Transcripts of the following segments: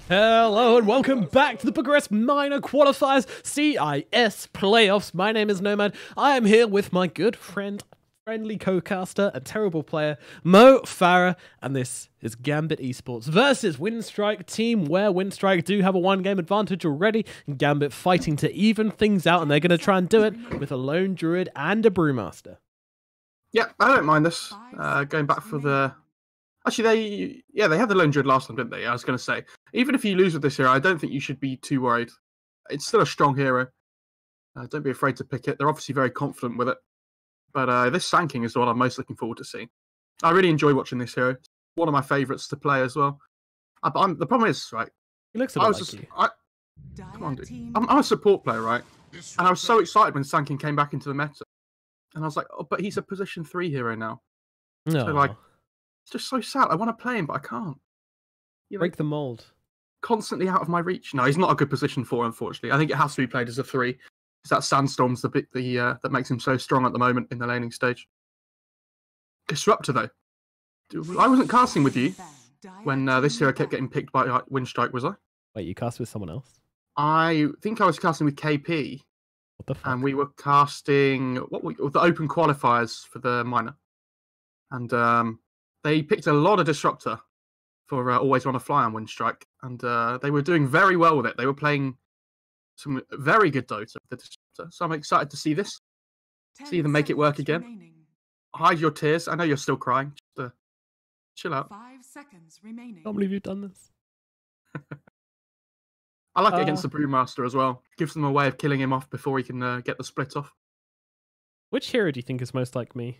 Hello and welcome back to the Bucharest Minor Qualifiers CIS Playoffs. My name is Nomad. I am here with my good friend, friendly co-caster, a terrible player, MoFarah, and this is Gambit Esports versus Winstrike team, where Winstrike do have a one-game advantage already, and Gambit fighting to even things out, and they're going to try and do it with a lone druid and a brewmaster. Yeah, I don't mind this. Going back for the... Actually, they had the lone druid last time, didn't they? I was going to say, even if you lose with this hero, I don't think you should be too worried. It's still a strong hero. Don't be afraid to pick it. They're obviously very confident with it. But this Sanking is what I'm most looking forward to seeing. I really enjoy watching this hero. It's one of my favourites to play as well. The problem is, right? He looks a bit like you. Come on, dude. I'm a support player, right? And I was so excited when Sanking came back into the meta. And I was like, oh, but he's a position 3 hero now. No. So, like, it's just so sad. I want to play him, but I can't. Break the mold. Constantly out of my reach. No, he's not a good position 4, unfortunately. I think it has to be played as a 3. Because that Sandstorm's the bit that makes him so strong at the moment in the laning stage. Disruptor, though. I wasn't casting with you when this hero kept getting picked by Winstrike, was I? Wait, you cast with someone else? I think I was casting with KP. What the fuck? And we were casting the open qualifiers for the minor. And they picked a lot of Disruptor for Always Want to Fly on Winstrike. And they were doing very well with it. They were playing some very good Dota with the Disruptor. So I'm excited to see this. See them make it work again. Remaining. Hide your tears. I know you're still crying. Just chill out. 5 seconds remaining. I can't believe you've done this. I like it against the Brewmaster as well. Gives them a way of killing him off before he can get the split off. Which hero do you think is most like me?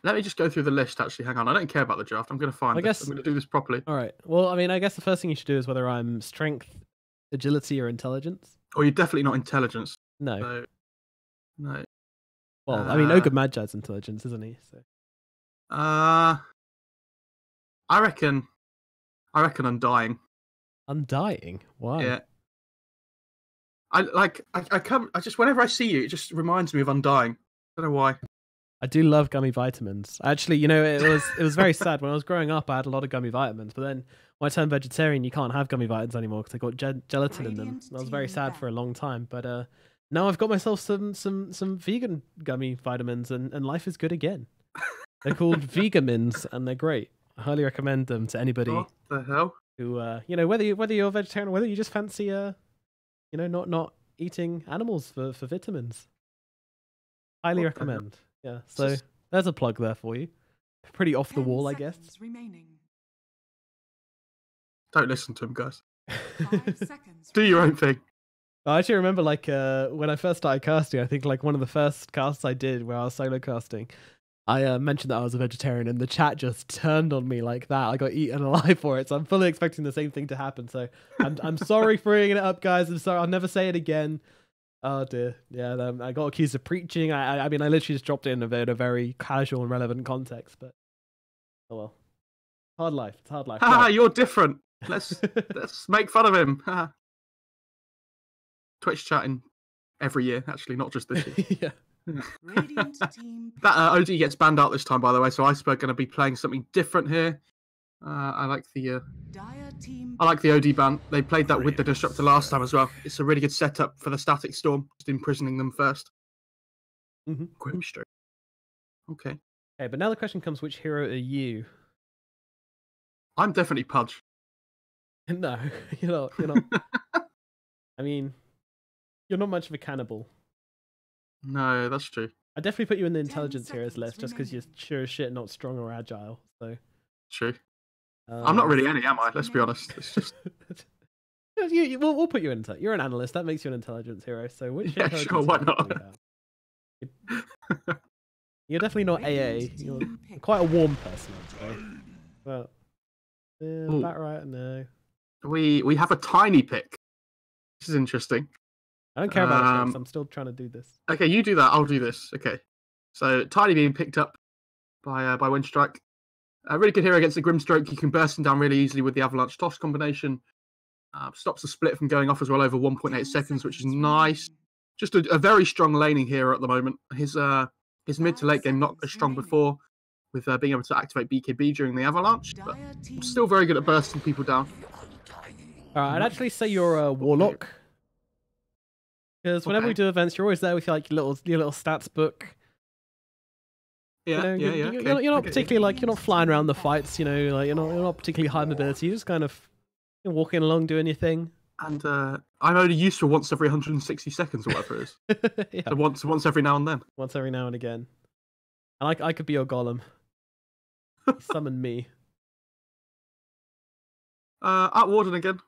Let me just go through the list, actually. Hang on. I don't care about the draft. I'm going to find this. I'm going to do this properly. All right. Well, I mean, I guess the first thing you should do is whether I'm strength, agility, or intelligence. Oh, you're definitely not intelligence. No. So, no. Well, I mean, Ogre Magi's intelligence, isn't he? So. I reckon Undying. Undying? Why? Yeah. I just whenever I see you, it just reminds me of Undying. I don't know why. I do love gummy vitamins. Actually, you know, it was very sad. When I was growing up, I had a lot of gummy vitamins, but then when I turned vegetarian, you can't have gummy vitamins anymore because they got gelatin in them. And I was very sad for a long time. But now I've got myself some vegan gummy vitamins, and life is good again. They're called Vegamins, and they're great. I highly recommend them to anybody. What the hell? Who you know, whether you're vegetarian or whether you just fancy not eating animals for vitamins. Highly recommend. Yeah, so there's a plug there for you. Pretty off the wall, I guess. Remaining. Don't listen to him, guys. 5 seconds. Do your own thing. I actually remember, like, when I first started casting, I think, like, one of the first casts I did where I was solo casting, I mentioned that I was a vegetarian, and the chat just turned on me like that. I got eaten alive for it, so I'm fully expecting the same thing to happen. So I'm sorry for bringing it up, guys. I'm sorry. I'll never say it again. Oh dear, yeah. I got accused of preaching. I mean, I literally just dropped it in a very casual and relevant context. But oh well, hard life. It's hard life. Ah, you're different. Let's make fun of him. Twitch chatting every year, actually, not just this year. Yeah. Radiant team. That OD gets banned out this time, by the way. So Iceberg going to be playing something different here. I like the OD ban. They played that with the Disruptor last time as well. It's a really good setup for the Static Storm, just imprisoning them first. Grimstroke. Okay. Okay, but now the question comes: which hero are you? I'm definitely Pudge. No, you're not. I mean, you're not much of a cannibal. No, that's true. I definitely put you in the intelligence heroes list just because you're sure as shit not strong or agile. So true. I'm not really any, am I? Let's be honest. It's just we'll put you in. You're an analyst. That makes you an intelligence hero. So which sure, why not? You're definitely not AA. You're quite a warm person, I'd say. But that right? No. We have a tiny pick. This is interesting. I don't care about picks. I'm still trying to do this. Okay, you do that. I'll do this. Okay. So Tiny being picked up by Winstrike. A really good hero against the Grimstroke. You can burst him down really easily with the Avalanche Toss combination. Stops the split from going off as well over 1.8 seconds, which is nice. Just a very strong laning hero at the moment. His mid to late game not as strong before. with being able to activate BKB during the avalanche. But Dire team still very good at bursting people down. Alright, I'd actually say you're a warlock. Because whenever we Okay. do events, you're always there with like your little stats book. Yeah, You know, yeah. You're not Okay. particularly like you're not flying around the fights. You know, like you're not particularly high mobility. You're just kind of walking along, doing your thing. And I'm only useful once every 160 seconds or whatever it is. Yeah, So once every now and then. once every now and again. And I could be your golem. You summon me. At Warden again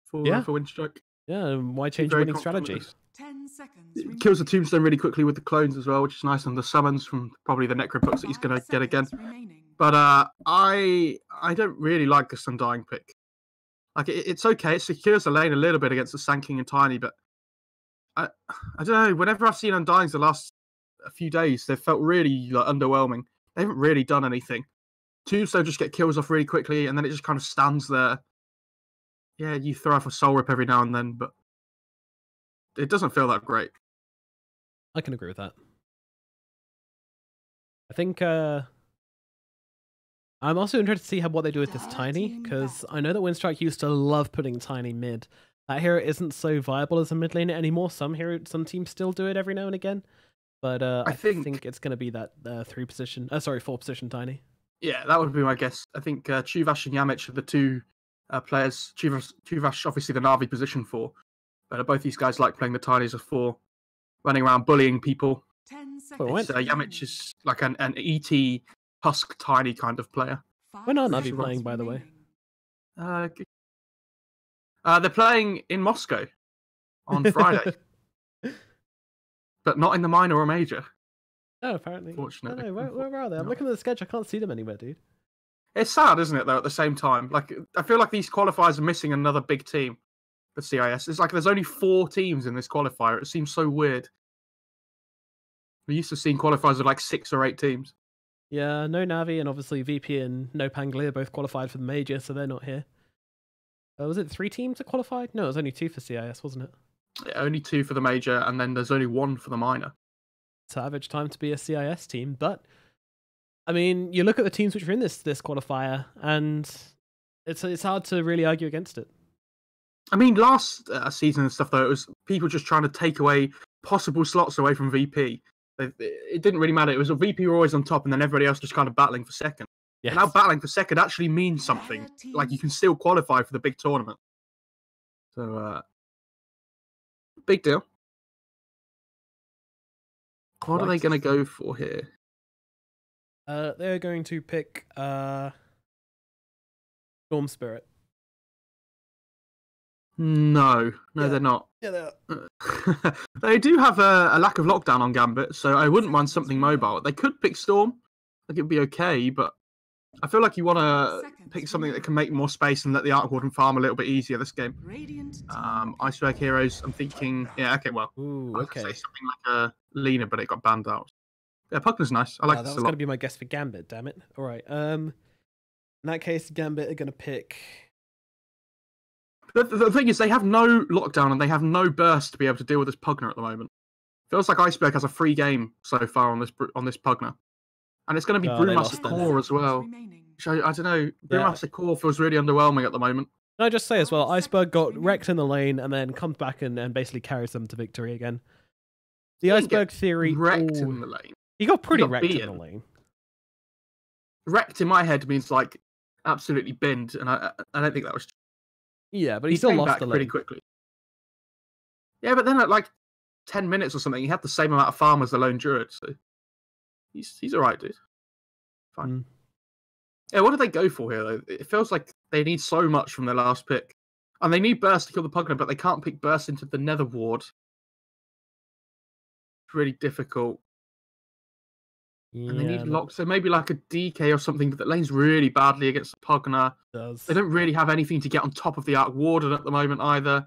for Winstrike. Yeah, and why change Very winning confident strategy? with this. 10 seconds. It kills the tombstone really quickly with the clones as well, which is nice, and the summons from probably the necro books that he's going to get again. But I don't really like this Undying pick. Like it's okay, it secures the lane a little bit against the Sand King and Tiny, but I don't know. Whenever I've seen Undyings the last few days, they've felt really like underwhelming. They haven't really done anything. Tombstone just get kills off really quickly, and then it just kind of stands there. Yeah, you throw off a Soul Rip every now and then, but it doesn't feel that great. I can agree with that. I think I'm also interested to see what they do with this Tiny, because I know that Winstrike used to love putting Tiny mid. That hero isn't so viable as a mid laner anymore. Some teams still do it every now and again, but I think it's going to be that 4 position Tiny. Yeah, that would be my guess. I think Chuvash and Yamich are the two players. Chuvash, obviously the Na'Vi position 4, but both these guys like playing the Tiny as a 4, running around bullying people. 10 Well, seconds. Yamich is like an ET Husk Tiny kind of player. When are Na'Vi Seconds playing, by the way? They're playing in Moscow on Friday, but not in the minor or major. Oh, apparently. Fortunately. I don't know, where are they? I'm looking at the schedule. I can't see them anywhere, dude. It's sad, isn't it, though, at the same time? Like, I feel like these qualifiers are missing another big team for CIS. It's like there's only 4 teams in this qualifier. It seems so weird. We used to seeing qualifiers of like 6 or 8 teams. Yeah, no Navi, and obviously VP and no Panglia both qualified for the major, so they're not here. Was it 3 teams that qualified? No, it was only 2 for CIS, wasn't it? Yeah, only 2 for the major, and then there's only 1 for the minor. Savage time to be a CIS team, but I mean, you look at the teams which are in this qualifier, and it's hard to really argue against it. I mean, last season and stuff, though, it was people just trying to take away possible slots away from VP. It didn't really matter. It was a VP were always on top, and then everybody else just kind of battling for second. Yes. Now battling for second actually means something. Like, you can still qualify for the big tournament. So, big deal. What are they going to go for here? They're going to pick Storm Spirit. No, Yeah. they're not. Yeah, they are. They do have a lack of lockdown on Gambit, so I wouldn't mind something mobile. They could pick Storm. Like, it'd be okay, but I feel like you want to pick something that can make more space and let the Arc Warden farm a little bit easier this game. Iceberg Heroes, I'm thinking... Yeah, okay, well. Ooh, I was okay. gonna say something like a Lena, but it got banned out. Yeah, Pugner's nice. I like That this was a going lot. to be my guess for Gambit, damn it. All right. In that case, Gambit are going to pick... The thing is, they have no lockdown and they have no burst to be able to deal with this Pugner at the moment. Feels like Iceberg has a free game so far on this Pugner. And it's going to be Oh, they Brewmaster lost then. Core as well. Which I don't know. Brewmaster Core feels really underwhelming at the moment. Can I just say as well, Iceberg got wrecked in the lane and then comes back and basically carries them to victory again. The didn't Iceberg get theory... Wrecked Ooh, in the lane. he got pretty got wrecked in beaten. the lane. Wrecked in my head means like absolutely binned, and I don't think that was. Yeah, but he He still came lost back the pretty lane. quickly. Yeah, but then at like 10 minutes or something, he had the same amount of farm as the lone druid, so he's all right, dude. Fine. Mm. Yeah, what do they go for here though? It feels like they need so much from their last pick, and they need burst to kill the Pugner, but they can't pick burst into the Nether Ward. It's really difficult. And they Yeah, need that lock, so maybe like a DK or something that lanes really badly against the Pugner. does. They don't really have anything to get on top of the Arc Warden at the moment either.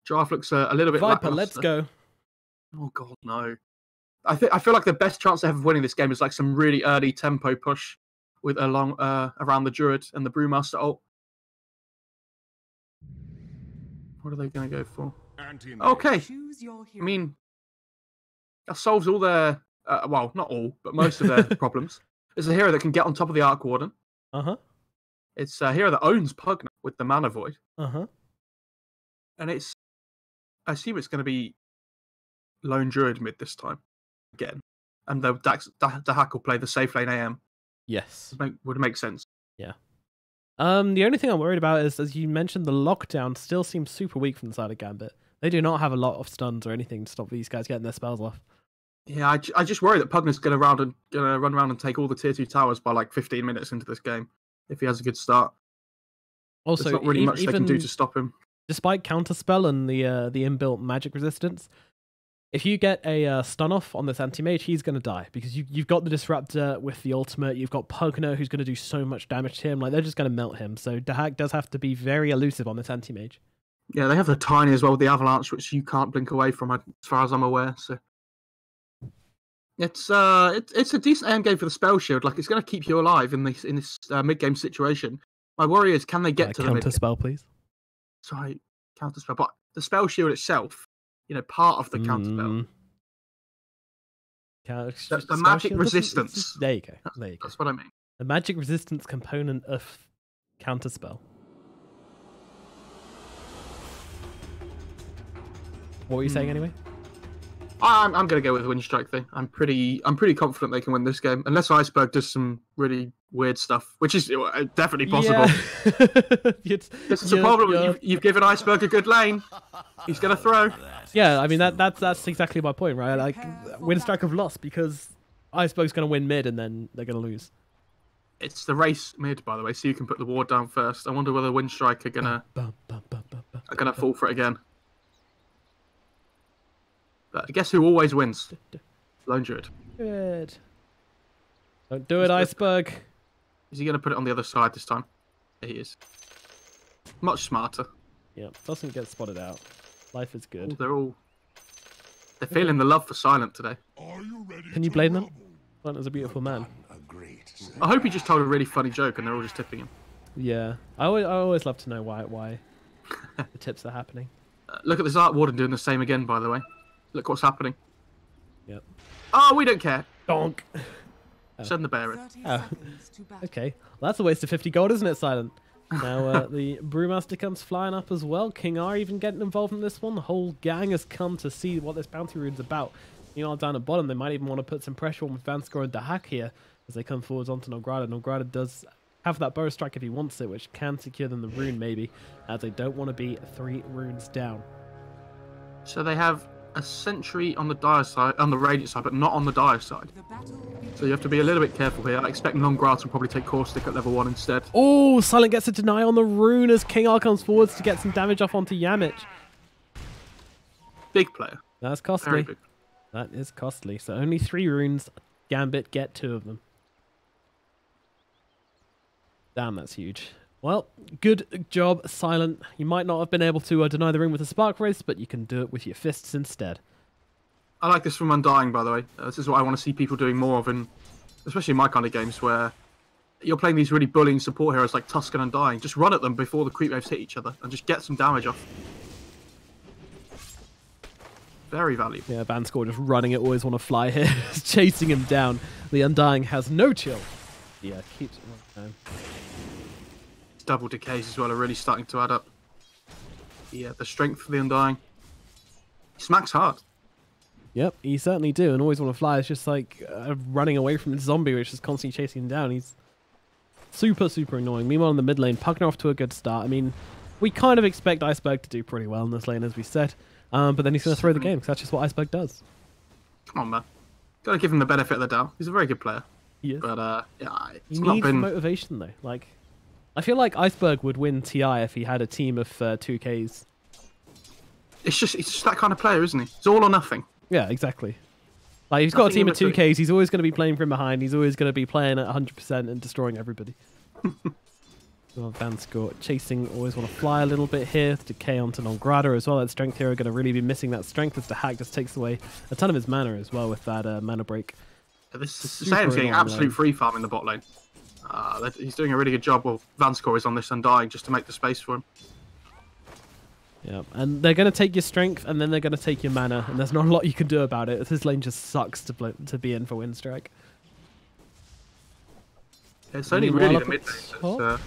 Draft looks a little bit Viper, let's lackluster. go. Oh god, no! I feel like the best chance they have of winning this game is like some really early tempo push with around the Druid and the Brewmaster ult. What are they going to go for? Okay, I mean that solves all their well, not all, but most of their problems. It's a hero that can get on top of the Arc Warden. It's a hero that owns Pugna with the Mana Void. And I assume it's going to be Lone Druid mid this time again. And the Dahak will play the safe lane AM. Yes. Would make sense. Yeah. The only thing I'm worried about is, as you mentioned, the lockdown still seems super weak from the side of Gambit. They do not have a lot of stuns or anything to stop these guys getting their spells off. Yeah, I just worry that Pugna's going to run around and take all the tier 2 towers by like 15 minutes into this game if he has a good start. Also, there's not really much they can do to stop him. Despite counterspell and the inbuilt magic resistance, if you get a stun off on this anti-mage, he's going to die because you've got the disruptor with the ultimate. You've got Pugna who's going to do so much damage to him. Like, they're just going to melt him. So Dahak does have to be very elusive on this anti-mage. Yeah, they have the Tiny as well with the Avalanche, which you can't blink away from, as far as I'm aware. So it's a decent AM game for the spell shield. Like, it's going to keep you alive in this mid game situation. My worry is, can they get to the mid? Counterspell, please. Sorry, counterspell, but the spell shield itself, part of the counterspell. The magic resistance. There you go. That's what I mean. The magic resistance component of counterspell. What were you saying anyway? I'm going to go with Winstrike thing. I'm pretty confident they can win this game, unless Iceberg does some really weird stuff, which is definitely possible. Yeah. This is a problem. You've given Iceberg a good lane. He's going to throw. Yeah, I mean that's exactly my point, right? Like, Winstrike have lost because Iceberg's going to win mid and then they're going to lose. It's the race mid, by the way, so you can put the ward down first. I wonder whether Winstrike are gonna fall for it again. But guess who always wins? Lone Druid. Good. Don't do it, Iceberg. Is he going to put it on the other side this time? Yeah, he is. Much smarter. Yeah, doesn't get spotted out. Life is good. They're feeling the love for Silent today. Can you blame them? Silent is a beautiful man. I hope he just told a really funny joke and they're all just tipping him. Yeah, I always love to know why the tips are happening. Look at this Art Warden doing the same again, by the way. Look what's happening. Yep. Oh, we don't care. Donk. Send the bear in. Oh. Okay. Well, that's a waste of 50 gold, isn't it, Silent? Now the Brewmaster comes flying up as well. King R even getting involved in this one. The whole gang has come to see what this bounty rune's about. Down at bottom, they might even want to put some pressure on with Vanscore and Dahak here as they come forwards onto Nomad. Nomad does have that bow strike if he wants it, which can secure them the rune maybe, as they don't want to be 3 runes down. So they have a sentry on the dire side, on the radiant side, but not on the dire side. So you have to be a little bit careful here. I expect Nomad will probably take Caustic at level 1 instead. Oh, Silent gets a deny on the rune as King R comes forwards to get some damage off onto Yamich. Big player. That's costly. Very big. That is costly. So only 3 runes. Gambit get 2 of them. Damn, that's huge. Well, good job, Silent. You might not have been able to deny the rune with a Spark Race, but you can do it with your fists instead. I like this from Undying, by the way. This is what I want to see people doing more of, especially in my kind of games, where you're playing these really bullying support heroes like Tusk and Undying. Just run at them before the creep waves hit each other, and just get some damage off. Very valuable. Yeah, Vanscore just running it, always want to fly here, chasing him down. The Undying has no chill. Yeah, keeps it down. Double decays as well are really starting to add up. Yeah, the strength for the Undying. He smacks hard. Yep, he certainly do, and always want to fly. It's just like running away from the zombie, which is constantly chasing him down. He's super, super annoying. Meanwhile, in the mid lane, Pugna off to a good start. I mean, we kind of expect Iceberg to do pretty well in this lane, as we said. But then he's going to throw the game, because that's just what Iceberg does. Come on, man. Got to give him the benefit of the doubt. He's a very good player. He is. But, yeah, it's he not needs been... motivation, though. Like, I feel like Iceberg would win TI if he had a team of 2Ks. It's just that kind of player, isn't he? It's all or nothing. Yeah, exactly. Like, he's got a team of 2Ks. He's always going to be playing from behind. He's always going to be playing at 100% and destroying everybody. Well, Vanscore chasing, always want to fly a little bit here. Decay onto Nomad as well. That strength hero going to really be missing that strength as the hack just takes away a ton of his mana as well with that mana break. Sam's getting absolute free farm in the bot lane. He's doing a really good job. Well, Vanscore is on this Undying just to make the space for him. Yeah, and they're going to take your strength and then they're going to take your mana, and there's not a lot you can do about it. This lane just sucks to be in for Winstrike. It's only Meanwhile, really up the mid at lane top. that's,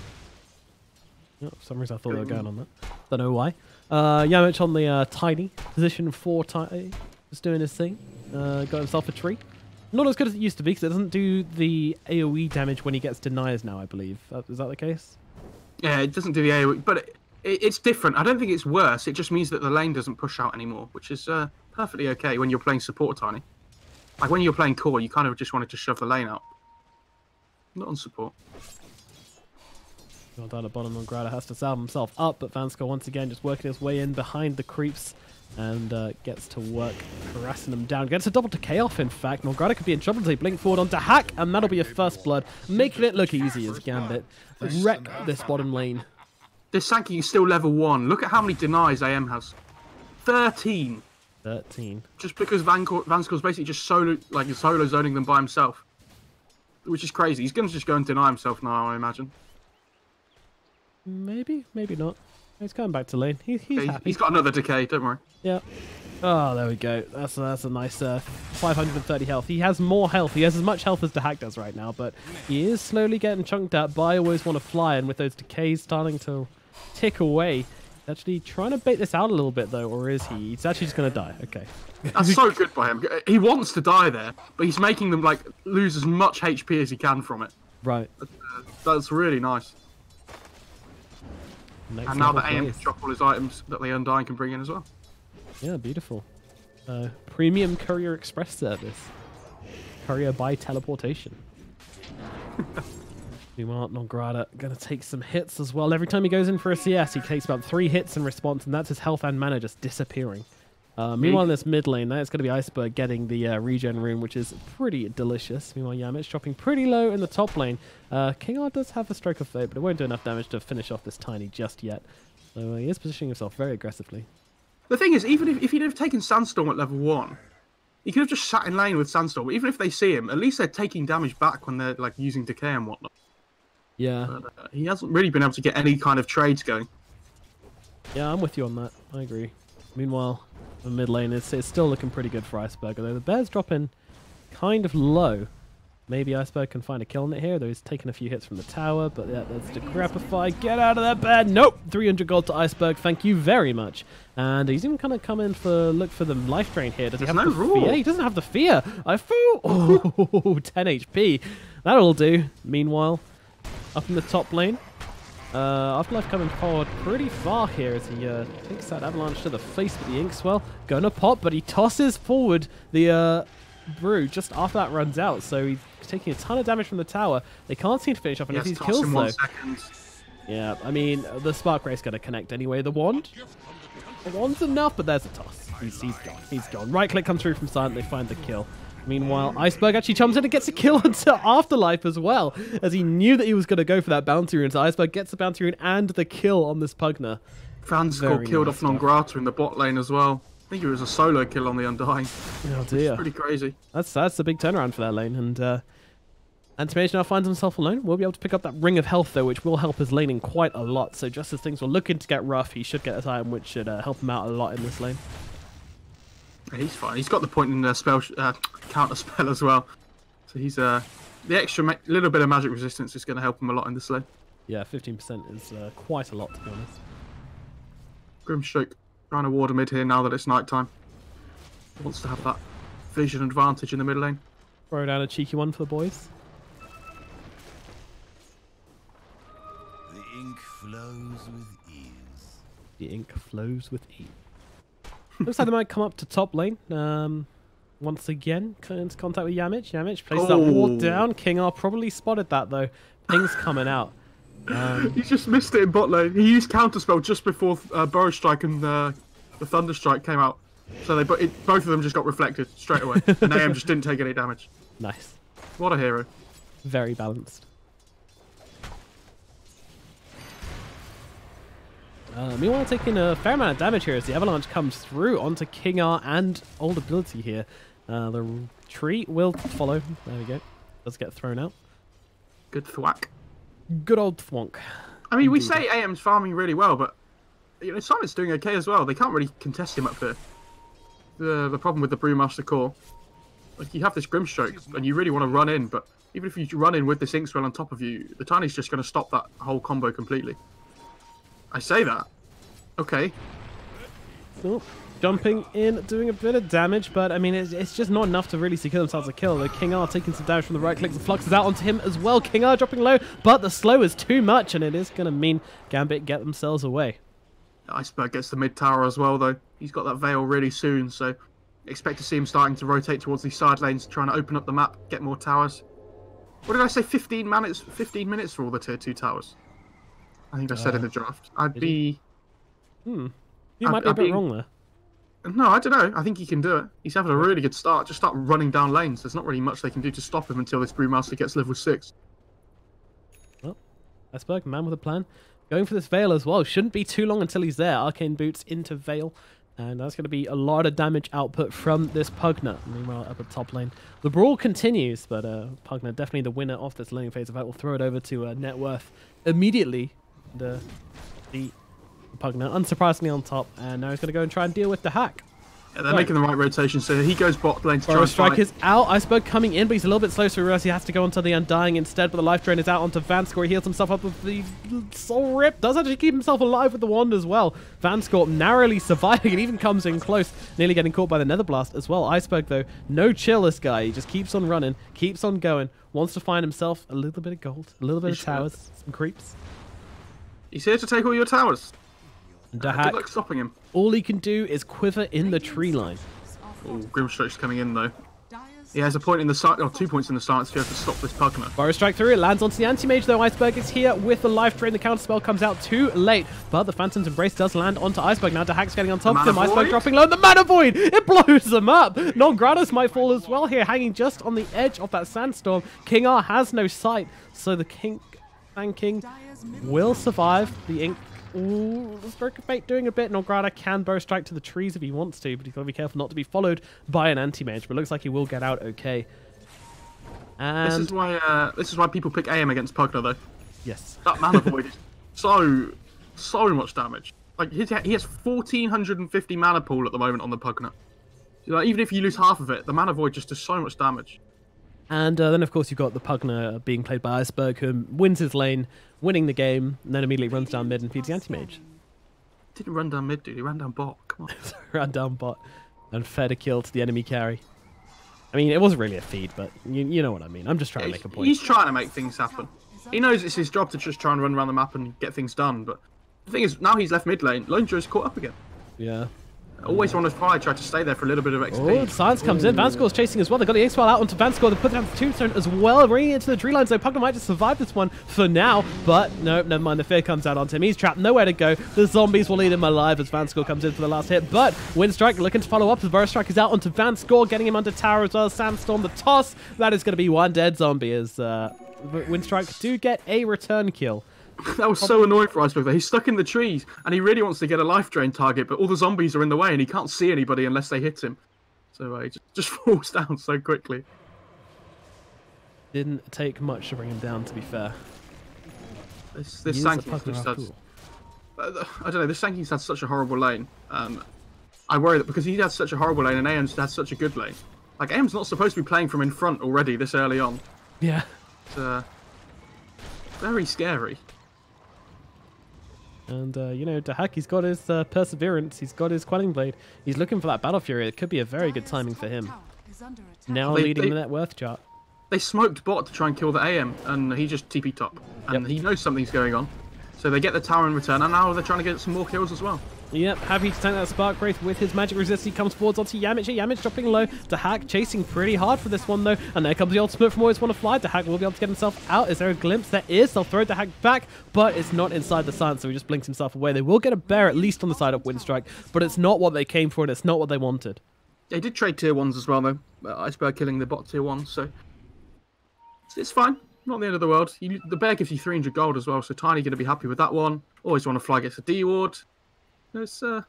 Oh, for some reason I thought they were going on that. Don't know why. Yamich on the tiny position 4 tiny, just doing his thing. Got himself a tree. Not as good as it used to be because it doesn't do the AoE damage when he gets deniers now, I believe. Is that the case? Yeah, it doesn't do the AoE, but it's different. I don't think it's worse. It just means that the lane doesn't push out anymore, which is perfectly okay when you're playing support tiny. Like when you're playing core, you kind of just wanted to shove the lane out. Not on support. Well down at bottom, Nomad has to salve himself up, but Vansko once again just working his way in behind the creeps and gets to work harassing them down. Gets a double decay off, in fact. Nomad could be in trouble as they blink forward onto Hack, and that'll be a first blood, making it look easy as Gambit wreck this bottom lane. This Sankey is still level 1. Look at how many denies AM has. 13. 13. Just because Vansko's basically just solo zoning them by himself. Which is crazy. He's going to just go and deny himself now, I imagine. Maybe, maybe not. He's coming back to lane. He's happy. He's got another decay, don't worry. Yeah. Oh, there we go. That's a nice 530 health. He has more health. He has as much health as the Hack does right now, but he is slowly getting chunked at by Always Want to Fly, and with those decays starting to tick away, he's actually trying to bait this out a little bit, though, or is he? He's actually just going to die. Okay. That's so good by him. He wants to die there, but he's making them like lose as much HP as he can from it. Right. That's really nice. Next and now level that AM plays. can drop all his items that the Undying can bring in as well. Yeah, beautiful. Premium courier express service. Courier by teleportation. Meanwhile, Nomad going to take some hits as well. Every time he goes in for a CS, he takes about 3 hits in response, and that's his health and mana just disappearing. Meanwhile, in this mid lane, now it's going to be Iceberg getting the regen rune, which is pretty delicious. Meanwhile, Yamich dropping pretty low in the top lane. King R does have a stroke of fate, but it won't do enough damage to finish off this tiny just yet. So he is positioning himself very aggressively. The thing is, even if he'd have taken Sandstorm at level 1, he could have just sat in lane with Sandstorm. Even if they see him, at least they're taking damage back when they're like using decay and whatnot. Yeah. But, he hasn't really been able to get any kind of trades going. Yeah, I'm with you on that. I agree. Meanwhile, the mid lane is still looking pretty good for Iceberg, although the bear's dropping kind of low. Maybe Iceberg can find a kill on it here, though he's taking a few hits from the tower, but yeah, that's to Grapify. Get out of that bear! Nope! 300 gold to Iceberg, thank you very much. And he's even kind of come in for look for the life drain here. Does he have the fear? He doesn't have the fear! I fool! Oh, 10 HP. That'll do. Meanwhile, up in the top lane, Afterlife coming forward pretty far here as he takes that avalanche to the face with the Inkswell. Gonna pop, but he tosses forward the brew just after that runs out, so he's taking a ton of damage from the tower. They can't seem to finish off any of these kills though. Yeah, I mean, the Spark Ray's going to connect anyway. The wand's enough, but there's a toss. He's gone. He's gone. Right click comes through from Silent. They find the kill. Meanwhile, Iceberg actually jumps in and gets a kill onto Afterlife as well, as he knew that he was going to go for that bounty rune. So Iceberg gets the bounty rune and the kill on this Pugner. Vansko killed off Nomad in the bot lane as well. I think it was a solo kill on the Undying. Oh dear. Pretty crazy. That's a big turnaround for that lane. And Antimage now finds himself alone. We'll be able to pick up that Ring of Health, though, which will help his laning quite a lot. So just as things were looking to get rough, he should get a item which should help him out a lot in this lane. He's fine. He's got the point in the spell counter spell as well. So he's the extra little bit of magic resistance is going to help him a lot in this lane. Yeah, 15% is quite a lot, to be honest. Grimstroke trying to ward a mid here now that it's night time. Wants to have that vision advantage in the mid lane. Throw down a cheeky one for the boys. The ink flows with ease. The ink flows with ease. Looks like they might come up to top lane. Once again, into contact with Yamich. Yamich places that ward down. King R probably spotted that, though. Ping's coming out. He just missed it in bot lane. He used counterspell just before Burrow Strike and the Thunder Strike came out. So both of them just got reflected straight away. And AM just didn't take any damage. Nice. What a hero. Very balanced. Meanwhile, taking a fair amount of damage here as the avalanche comes through onto King R and old ability here. The tree will follow. There we go. Does get thrown out. Good thwack. Good old thwonk. I mean, we say AM's farming really well, but you know, Simon's doing okay as well. They can't really contest him up here. The problem with the Brewmaster core, Like, you have this Grimstroke, and you really want to run in, but even if you run in with this Inkswell on top of you, the Tiny's just going to stop that whole combo completely. I say that. Okay. Oh, jumping in, doing a bit of damage, but I mean, it's just not enough to really secure themselves a kill. The King R taking some damage from the right click. The Flux is out onto him as well. King R dropping low, but the slow is too much, and it is going to mean Gambit get themselves away. Iceberg gets the mid tower as well, though. He's got that Veil really soon, so expect to see him starting to rotate towards these side lanes, trying to open up the map, get more towers. What did I say? 15 minutes. 15 minutes for all the tier 2 towers. I think I said in the draft. I'd be. You might be a bit wrong there. No, I don't know. I think he can do it. He's having a really good start. Just start running down lanes. There's not really much they can do to stop him until this Brewmaster gets level 6. Well, Iceberg, man with a plan. Going for this Veil as well. Shouldn't be too long until he's there. Arcane Boots into Veil. And that's going to be a lot of damage output from this Pugna. Meanwhile, up at top lane, the brawl continues, but Pugna definitely the winner of this laning phase event. We'll throw it over to Networth immediately. The Pugna, unsurprisingly, on top, and now he's going to go and try and deal with the hack. Yeah, they're making the right rotation, so he goes bot lane to try and Strike is out. Iceberg coming in, but he's a little bit slow, so he realizes he has to go onto the Undying instead, but the life drain is out onto Vanscore. He heals himself up with the Soul Rip. Does actually keep himself alive with the wand as well. Vanscore narrowly surviving. It even comes in close, nearly getting caught by the Nether Blast as well. Iceberg, though, no chill, this guy. He just keeps on running, keeps on going, wants to find himself a little bit of gold, a little bit of towers, some creeps. He's here to take all your towers. Good luck stopping him. All he can do is quiver in the tree line. Oh, Grimstroke's coming in, though. He has a point in the side, or 2 points in the side to stop this Pugna. Burrow Strike through, it lands onto the Anti-Mage, though. Iceberg is here with the life drain. The counter spell comes out too late, but the Phantom's Embrace does land onto Iceberg. Now Dahak's getting on top of him. Iceberg dropping low. The Mana Void! It blows them up! Non-Gratis might fall as well here, hanging just on the edge of that Sandstorm. King R has no sight, so the King will survive. The Ink. Ooh, the Stroke of Fate doing a bit. Nograda can Burrow Strike to the trees if he wants to, but he's got to be careful not to be followed by an Anti-Mage, but it looks like he will get out okay. And this is why people pick AM against Pugna, though. Yes. That Mana Void is so much damage. Like, he has 1450 mana pool at the moment on the Pugna. Like, even if you lose half of it, the Mana Void just does so much damage. And then, of course, you've got the Pugna being played by Iceberg, who wins his lane, winning the game, and then immediately runs down mid and feeds the Anti-Mage. Didn't run down mid, dude. He ran down bot. Come on. Ran down bot and fed a kill to the enemy carry. I mean, it wasn't really a feed, but you know what I mean. I'm just trying to make a point. He's trying to make things happen. He knows it's his job to just try and run around the map and get things done, but the thing is, now he's left mid lane, Lone Joe's caught up again. Yeah. Always want to try to stay there for a little bit of XP. Oh, Science comes in. Vanscore's chasing as well. They've got the X-File out onto Vanscore. They put down the Tombstone as well, bringing it into the tree line. So Pugna might just survive this one for now. But no, never mind. The fear comes out onto him. He's trapped. Nowhere to go. The zombies will lead him alive as Vanscore comes in for the last hit. But Winstrike looking to follow up. The Burrow Strike is out onto Vanscore, getting him under tower as well. Sandstorm, the toss. That is going to be one dead zombie as Winstrike do get a return kill. That was so annoying for Iceberg. He's stuck in the trees, and he really wants to get a life drain target, but all the zombies are in the way, and he can't see anybody unless they hit him. So he just falls down so quickly. Didn't take much to bring him down, to be fair. This Sankey's just has... I don't know, this Sankey's had such a horrible lane. I worry that because he had such a horrible lane, and AM's had such a good lane. Like, AM's not supposed to be playing from in front already this early on. Yeah. It's very scary. And, you know, Dahak, he's got his Perseverance, he's got his Quelling Blade. He's looking for that Battle Fury. It could be a very good timing for him. Now leading the net worth chart. They smoked bot to try and kill the AM, and he just TP top. And he knows something's going on. So they get the tower in return, and now they're trying to get some more kills as well. Yep, happy to tank that Spark Wraith with his magic resist. He comes forwards onto Yamich. Yamich dropping low. Dahak chasing pretty hard for this one, though. And there comes the ultimate from Always Want to Fly. Dahak will be able to get himself out. Is there a glimpse? There is. They'll throw Dahak back, but it's not inside the sun, so he just blinks himself away. They will get a bear at least on the side of Winstrike, but it's not what they came for, and it's not what they wanted. They did trade tier 1s as well, though. Iceberg killing the bot tier 1s, so it's fine. Not the end of the world. The bear gives you 300 gold as well, so Tiny going to be happy with that one. Always Want to Fly gets a D ward. It's they're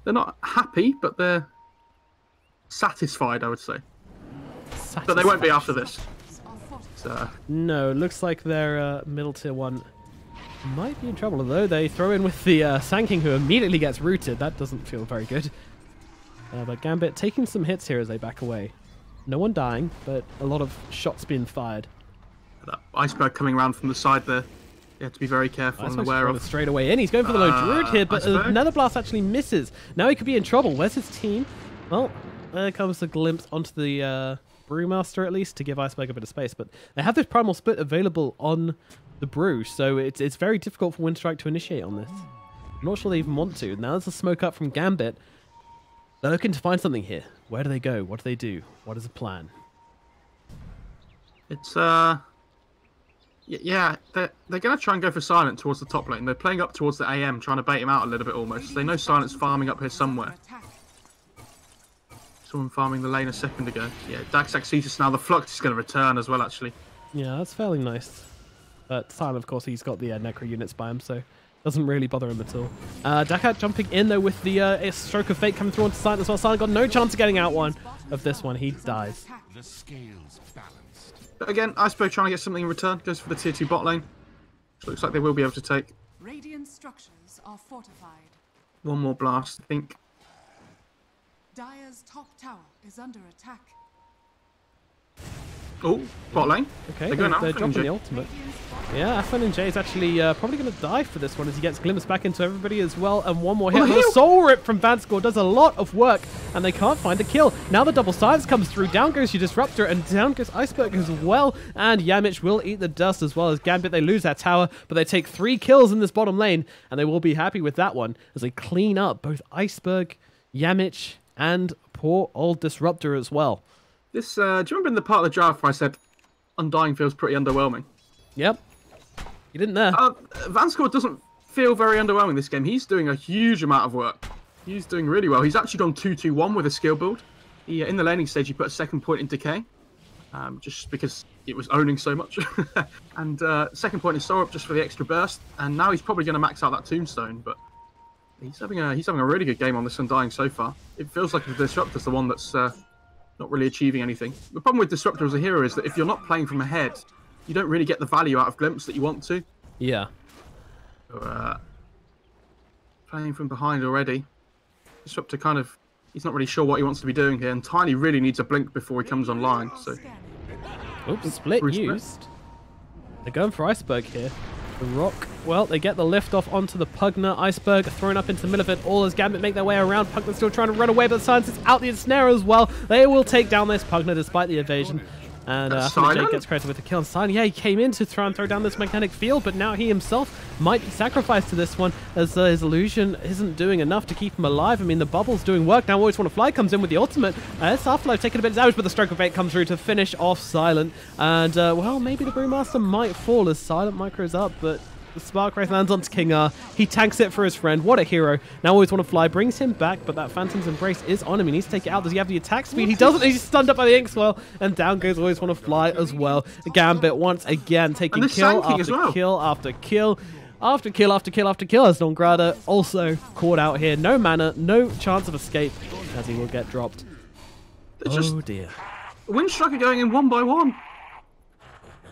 not happy, but they're satisfied, I would say. But they won't be after this. No, looks like their middle tier 1 might be in trouble, although they throw in with the Sanking, who immediately gets rooted. That doesn't feel very good. But Gambit taking some hits here as they back away. No one dying, but a lot of shots being fired. That iceberg coming around from the side there. You have to be very careful and aware of. Straight away in. He's going for the lone druid here, but another blast actually misses. Now he could be in trouble. Where's his team? Well, there comes a glimpse onto the Brewmaster at least to give Iceberg a bit of space. But they have this primal split available on the Brew, so it's very difficult for Winstrike to initiate on this. I'm not sure they even want to. Now there's a smoke up from Gambit. They're looking to find something here. Where do they go? What do they do? What is the plan? It's yeah, they're going to try and go for Silent towards the top lane. They're playing up towards the AM, trying to bait him out a little bit almost. They know Silent's farming up here somewhere. Someone farming the lane a second ago. Yeah, Daxak sees us now. The Flux is going to return as well, actually. Yeah, that's fairly nice. But Silent, of course, he's got the Necro units by him, so doesn't really bother him at all. Dakat jumping in, though, with the Stroke of Fate coming through onto Silent as well. Silent got no chance of getting out one of this one. He dies. The scales balanced. But again, Iceberg trying to get something in return. Goes for the tier 2 bot lane. Which looks like they will be able to take. Radiant structures are fortified. One more blast, I think. Dire's top tower is under attack. Oh, bot lane. Okay, They're going out. they're dropping the ultimate. Yeah, Afan and Jay is actually probably going to die for this one as he gets glimpsed back into everybody as well. And one more hit. The Soul Rip from Vanscore does a lot of work, and they can't find a kill. Now the double silence comes through. Down goes your Disruptor, and down goes Iceberg as well. And Yamich will eat the dust as well as Gambit. They lose that tower, but they take 3 kills in this bottom lane, and they will be happy with that one as they clean up both Iceberg, Yamich, and poor old Disruptor as well. This, do you remember in the part of the draft where I said Undying feels pretty underwhelming? Yep. You didn't there. Vanscore doesn't feel very underwhelming this game. He's doing a huge amount of work. He's doing really well. He's actually gone 2-2-1 with a skill build. He, in the laning stage, he put a second point in Decay, just because it was owning so much. And second point in Soul Up just for the extra burst. And now he's probably going to max out that Tombstone, but he's having a really good game on this Undying so far. It feels like the Disruptor's the one that's not really achieving anything. The problem with Disruptor as a hero is that if you're not playing from ahead, you don't really get the value out of Glimpse that you want to. Yeah. So, playing from behind already. Disruptor kind of, he's not really sure what he wants to be doing here, and Tiny really needs a blink before he comes online. So, oops, split used. They're going for Iceberg here. The Rock, well, they get the lift off onto the Pugna. Iceberg thrown up into the middle of it all as Gambit make their way around. Pugna's still trying to run away, but Silence is out the ensnare as well. They will take down this Pugna despite the evasion. And Jake gets credited with the kill on Silent. Yeah, he came in to try and throw down this magnetic field, but now he himself might be sacrificed to this one as his illusion isn't doing enough to keep him alive. I mean, the bubble's doing work. Now Always Wanna Fly comes in with the ultimate. It's Afterlife taking a bit of damage, but the Stroke of Fate comes through to finish off Silent. And, well, maybe the Brewmaster might fall as Silent micros up, but the Spark Wraith lands onto King R. He tanks it for his friend. What a hero. Now Always Wanna Fly brings him back, but that Phantom's Embrace is on him. He needs to take it out. Does he have the attack speed? He doesn't. He's stunned up by the Inkswell, and down goes Always Wanna Fly as well. Gambit once again taking kill after kill after kill. After kill after kill after kill as Dongrada also caught out here. No mana, no chance of escape as he will get dropped. Oh dear. Winstrike are going in one by one.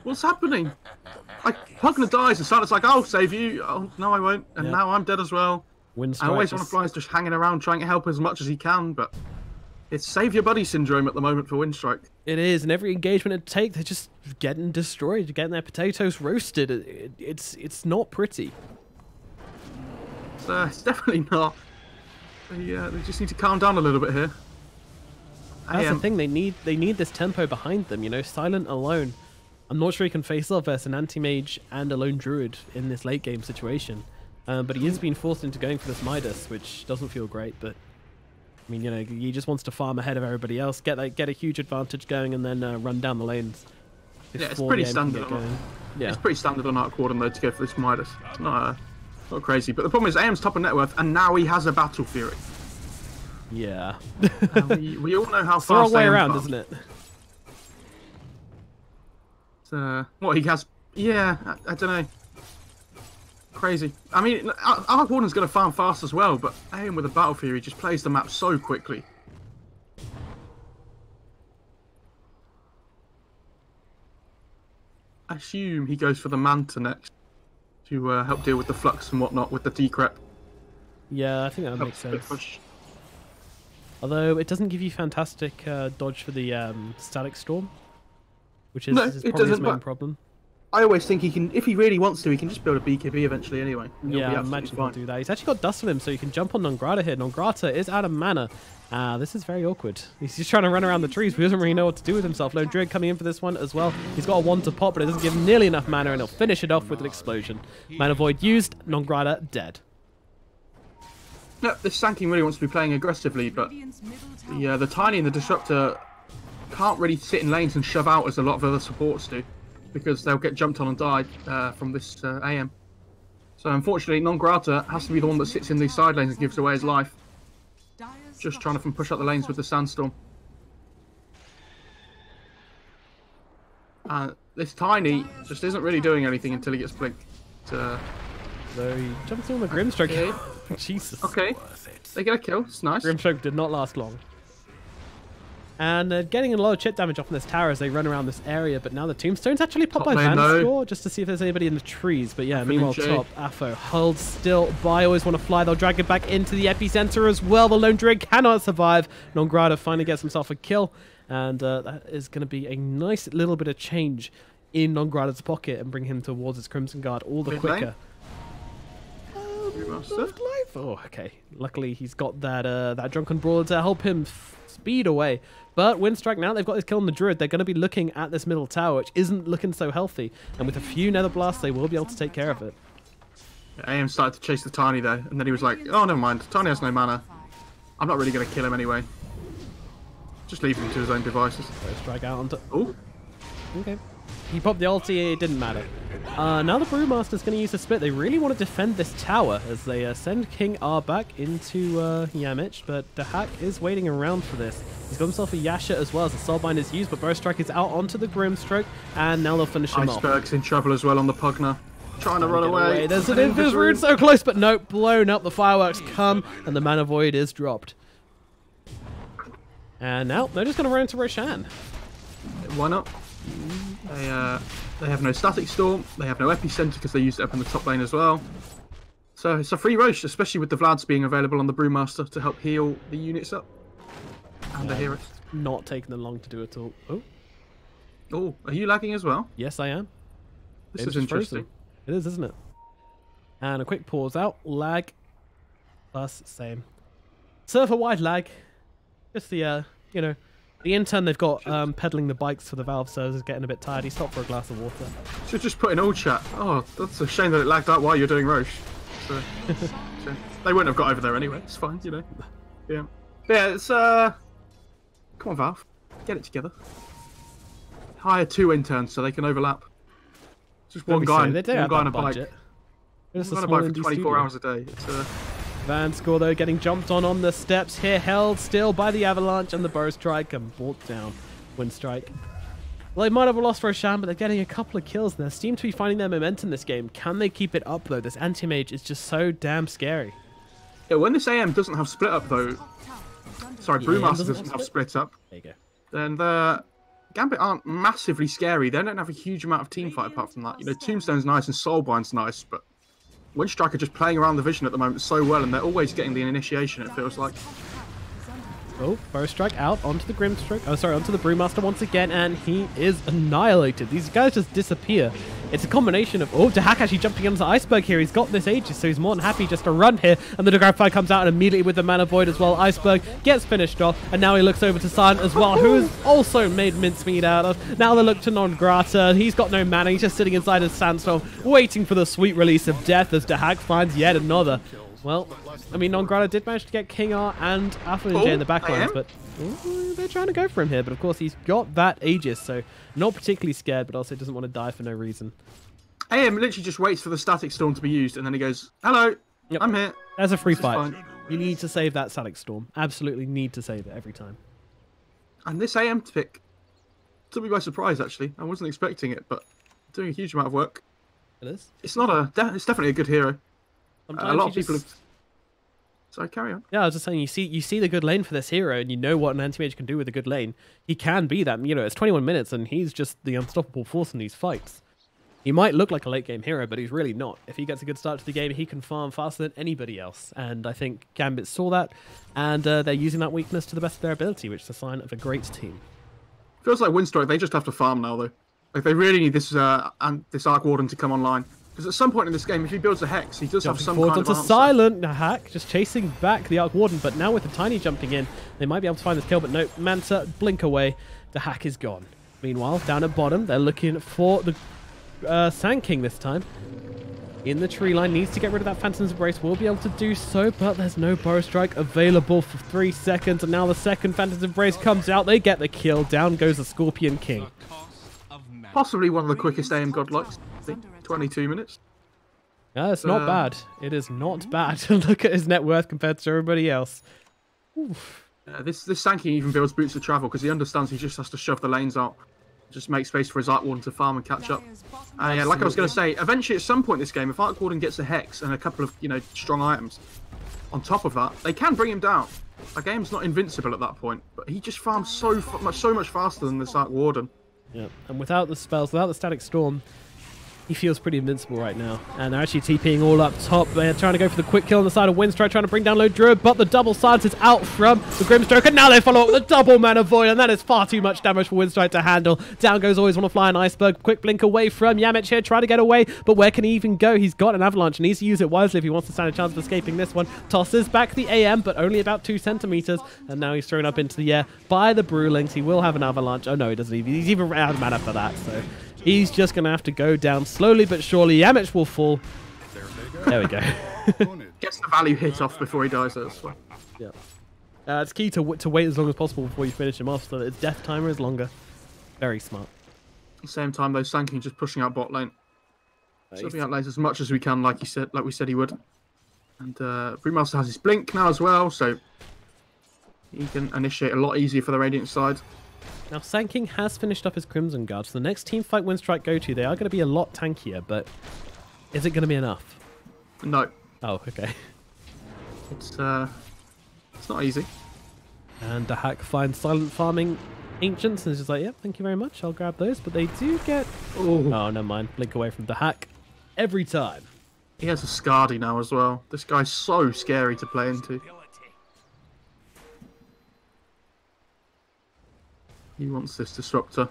What's happening? Like, Pugna dies and Silent's like, I'll save you. Oh, no, I won't. And now I'm dead as well. Winstrike I Always Wanna Fly is just hanging around trying to help as much as he can, but it's save your buddy syndrome at the moment for Winstrike. It is, and every engagement it takes, they're just getting destroyed, getting their potatoes roasted. It's not pretty. It's definitely not. They just need to calm down a little bit here. That's the thing, they need this tempo behind them, you know, Silent alone. I'm not sure he can face off versus an anti-mage and a lone druid in this late game situation. But he is being forced into going for this Midas, which doesn't feel great, but I mean, you know, he just wants to farm ahead of everybody else, get a huge advantage going, and then run down the lanes. Yeah, it's pretty standard. It's pretty standard on Arc Warden though to go for this Midas. It's not crazy, but the problem is AM's top of net worth, and now he has a Battle Fury. Yeah. we all know how it's fast the wrong way AM around, farms. isn't it? What he has? Yeah, I don't know. Crazy. I mean, Arc Warden's going to farm fast as well, but AM with a Battle Fury just plays the map so quickly. I assume he goes for the Manta next to help deal with the Flux and whatnot with the Decrep. Yeah, I think that makes sense. Although it doesn't give you fantastic dodge for the static storm, which is, No, is it probably his doesn't, main but- problem. I always think he can, if he really wants to, he can just build a BKB eventually anyway. And he'll Yeah, be I absolutely imagine he'll fine. do that. He's actually got dust on him, so you can jump on Nongrata here. Nongrata is out of mana. This is very awkward. He's just trying to run around the trees, but he doesn't really know what to do with himself. Lone Druid coming in for this one as well. He's got a 1 to pop, but it doesn't give him nearly enough mana, and he'll finish it off with an explosion. Mana Void used, Nongrata dead. No, this Sanking really wants to be playing aggressively, but Radiant's middle tower the Tiny and the Disruptor can't really sit in lanes and shove out as a lot of other supports do, because they'll get jumped on and died from this AM. So unfortunately, Nongrata has to be the one that sits in these side lanes and gives away his life, Dire's just trying to structures push up the lanes with the Sandstorm. This Tiny just isn't really doing anything until he gets blinked. So he jumps in with a Grimstroke. Okay. Jesus. Okay, they get a kill. It's nice. Grimstroke did not last long. And getting a lot of chip damage off in this tower as they run around this area, but now the tombstones actually pop by Top lane, though. Vanscore just to see if there's anybody in the trees. But yeah, Definitely meanwhile, Jay. top, Afo holds still by, always want to fly. They'll drag it back into the epicenter as well. The Lone Druid cannot survive. Nongrata finally gets himself a kill, and that is going to be a nice little bit of change in Nongrata's pocket and bring him towards his Crimson Guard all the Mid lane? quicker. Master. Left life. Oh, okay. Luckily, he's got that that Drunken Brawler to help him speed away. But Winstrike, now they've got his kill on the Druid, they're going to be looking at this middle tower, which isn't looking so healthy. And with a few Nether Blasts, they will be able to take care of it. AM started to chase the Tiny there, and then he was like, oh, never mind. Tiny has no mana. I'm not really going to kill him anyway. Just leave him to his own devices. Strike out onto... Oh, Okay. He popped the ulti, it didn't matter. Now the Brewmaster's going to use the split. They really want to defend this tower as they send King R back into Yamich, but Dahak is waiting around for this. He's got himself a Yasha as well as the Soulbind is used, but Bowstrike is out onto the Grimstroke, and now they'll finish him off. Iceberg's in trouble as well on the Pugna. Trying to run away. There's an Invis Rune so close, but nope, blown up. The fireworks come, and the Mana Void is dropped. And now they're just going to run into Roshan. Why not? They have no Static Storm, they have no Epicenter because they used it up in the top lane as well. So it's a free Roche, especially with the Vlads being available on the Brewmaster to help heal the units up. And the heroes. Not taking them long to do at all. Oh, Oh, are you lagging as well? yes, I am. This It's is just frozen. interesting. It is, isn't it? And a quick pause out. Lag. Plus, same. Server-wide lag. Just the, you know, the intern they've got peddling the bikes for the Valve servers is getting a bit tired. He stopped for a glass of water. Should just put in all chat. Oh, that's a shame that it lagged out while you're doing Roche. So, they wouldn't have got over there anyway. It's fine, you know. Yeah. But yeah, it's come on, Valve, get it together. Hire 2 interns so they can overlap. Just one guy, They don't one have guy on that a bike. budget. They're just One a guy on a small bike for indie 24 studio. hours a day. It's Vanscore, though, getting jumped on the steps here, held still by the Avalanche, and the Bow Strike and brought down. Winstrike. Well, they might have lost for a sham, but they're getting a couple of kills, and they seem to be finding their momentum this game. Can they keep it up, though? This anti-mage is just so damn scary. yeah, when this AM doesn't have split up though, sorry, AM Brewmaster doesn't doesn't have have split up, There you go. then the Gambit aren't massively scary. They don't have a huge amount of team fight apart from that. You know, Tombstone's nice and Soulbind's nice, but Winstrike are just playing around the vision at the moment so well, and they're always getting the initiation, it feels like. Oh, Bow Strike out onto the Grimstroke. Oh, sorry, onto the Brewmaster once again, and he is annihilated. These guys just disappear. It's a combination of... Oh, Dahak actually jumping onto Iceberg here. He's got this Aegis, so he's more than happy just to run here. And the Grabfire comes out and immediately with the Mana Void as well. Iceberg gets finished off, and now he looks over to Silent as well, who is also made mincemeat out of. Now they look to Nongrata. He's got no mana. He's just sitting inside his Sandstorm, waiting for the sweet release of death as Dahak finds yet another. Well, I mean, Nongrata did manage to get King R and Alpha and J in the backlines, but they're trying to go for him here. But of course, he's got that Aegis, so not particularly scared, but also doesn't want to die for no reason. AM literally just waits for the Static Storm to be used, and then he goes, hello, Yep. I'm here. As a free This is fight, fine. you need to save that Static Storm. Absolutely need to save it every time. And this AM pick took me by surprise, actually. I wasn't expecting it, but doing a huge amount of work. It is. It's not it's definitely a good hero. Sometimes A lot you of people just- have... Sorry, carry on. Yeah, I was just saying, you see the good lane for this hero, and you know what an anti-mage can do with a good lane. He can be that. You know, it's 21 minutes, and he's just the unstoppable force in these fights. He might look like a late game hero, but he's really not. If he gets a good start to the game, he can farm faster than anybody else. And I think Gambit saw that, and they're using that weakness to the best of their ability, which is a sign of a great team. Feels like Winstrike, they just have to farm now, though. Like, they really need this Arc Warden to come online. Because at some point in this game, if he builds a Hex, he does have some kind of onto answer. Silent. Hack just chasing back the Arc Warden, but now with the Tiny jumping in, they might be able to find this kill, but no, Manta, blink away. The Hack is gone. Meanwhile, down at bottom, they're looking for the Sand King this time. In the tree line, needs to get rid of that Phantom's Embrace. Will be able to do so, but there's no Bow Strike available for 3 seconds. And now the second Phantom's Embrace comes out. They get the kill. Down goes the Scorpion King. Possibly one of the quickest AM godlikes. I think 22 minutes. It's not bad. It is not bad. Look at his net worth compared to everybody else. Oof. This Sand King even builds boots of travel because he understands he just has to shove the lanes out. Just make space for his Arc Warden to farm and catch up. Yeah, like I was going to say, eventually at some point in this game, if Arc Warden gets a Hex and a couple of, strong items on top of that, they can bring him down. The game's not invincible at that point, but he just farms so much faster than this Arc Warden. Yeah, and without the spells, without the Static Storm, he feels pretty invincible right now. And they're actually TPing all up top. They're trying to go for the quick kill on the side of Winstrike, trying to bring down Low Druid, but the double silence is out from the Grimstroke, and now they follow up with a double Mana Void, and that is far too much damage for Winstrike to handle. Down goes Always Wanna Fly an Iceberg. Quick blink away from Yamich here, trying to get away, but where can he even go? He's got an Avalanche and needs to use it wisely if he wants to stand a chance of escaping this one. Tosses back the AM, but only about 2 centimeters, and now he's thrown up into the air by the Brewlings. He will have an Avalanche. Oh no, he doesn't even. He's even out of mana for that, so he's just going to have to go down slowly but surely. Yamich will fall. There we go. Gets the value hit off before he dies. That's well. Yeah. It's key to wait as long as possible before you finish him off so that his death timer is longer. Very smart. At the same time, though, Sand King just pushing out bot lane. Pushing out lanes as much as we can, like we said he would. And Brewmaster has his blink now as well, so he can initiate a lot easier for the Radiant side. Now, Sand King has finished up his Crimson Guard, so the next team fight Winstrike go to, they are going to be a lot tankier, but is it going to be enough? No. Oh, okay. It's not easy. And the Hack finds Silent Farming Ancients and is just like, yep, thank you very much, I'll grab those, but they do get... Oh, never mind. Blink away from the Hack every time. He has a Scardy now as well. This guy's so scary to play into. He wants this Disruptor.